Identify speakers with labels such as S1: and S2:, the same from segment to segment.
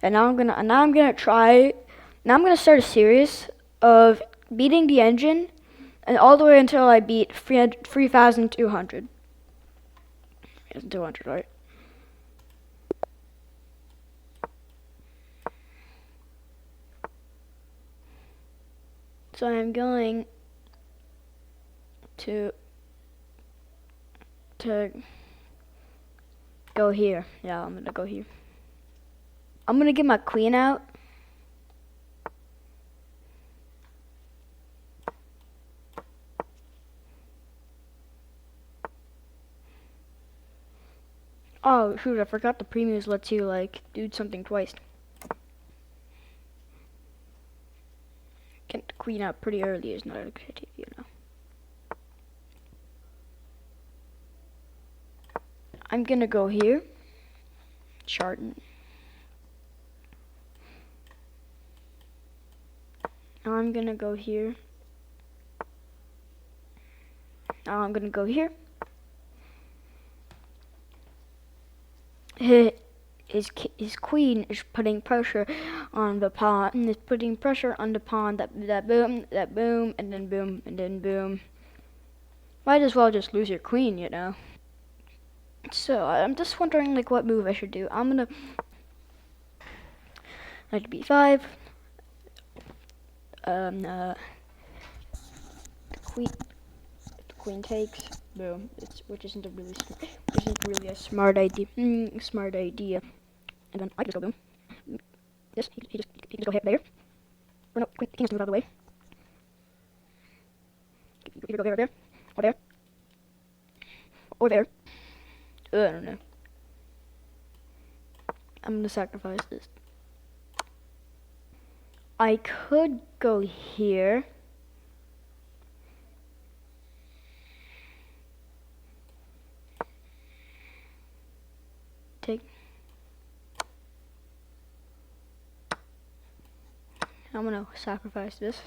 S1: And now I'm gonna try. Now I'm gonna start a series of beating the engine, and all the way until I beat 3,200. 200, right? So I'm going to go here. Yeah, I'm gonna go here. I'm gonna get my queen out. Oh shoot, I forgot the premiums lets you like do something twice. Get the queen out pretty early is not a good idea, you know. I'm gonna go here. Chart. Now I'm gonna go here. Now I'm gonna go here. His queen is putting pressure on the pawn. And is putting pressure on the pawn. That boom, and then boom, and then boom. Might as well just lose your queen, you know. So I'm just wondering like what move I should do. I'm gonna knight b5. The queen takes. Boom. Which isn't really a smart idea. Smart idea. And then I just go boom. This he just go hit there. Or no, queen has to move out of the way. Either go there or there, or there, or there. I don't know. I'm gonna sacrifice this. I could go here. Take. I'm gonna sacrifice this.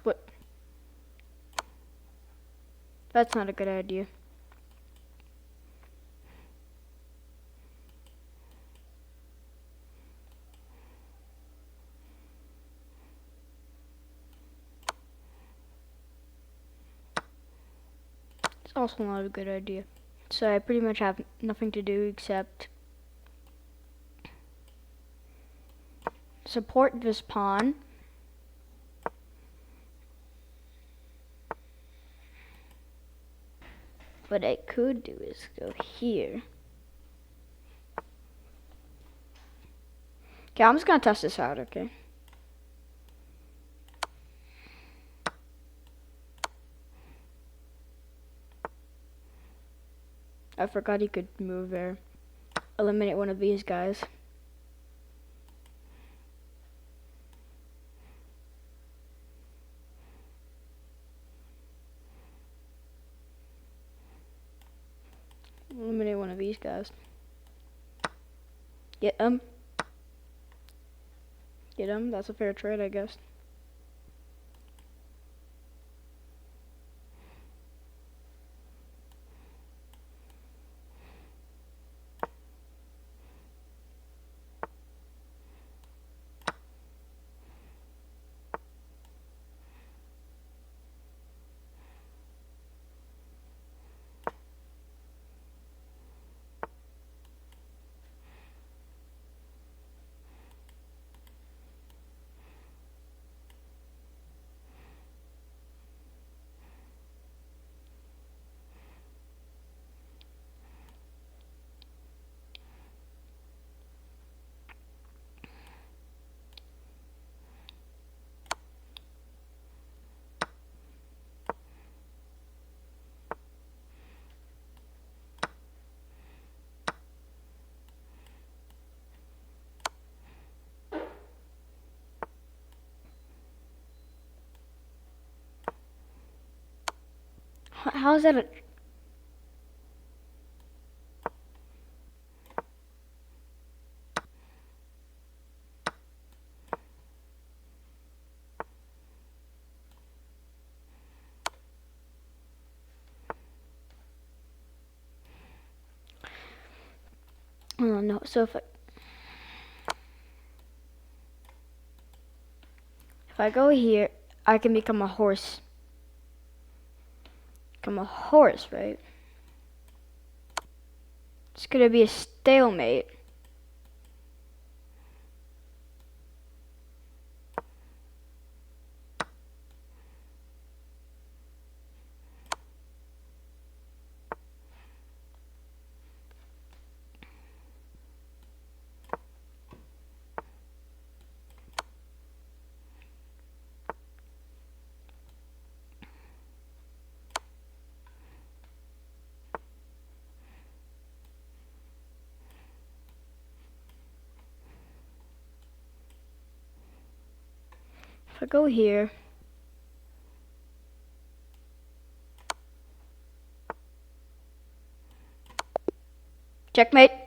S1: But that's not a good idea. It's also not a good idea. So I pretty much have nothing to do except support this pawn. What I could do is go here. Okay, I'm just gonna test this out, okay? I forgot he could move there. Eliminate one of these guys. Eliminate one of these guys. Get him. Get him. That's a fair trade, I guess. How's that a... Oh no, so if I go here, I can become a horse. Become a horse, right? It's gonna be a stalemate. If I go here, checkmate.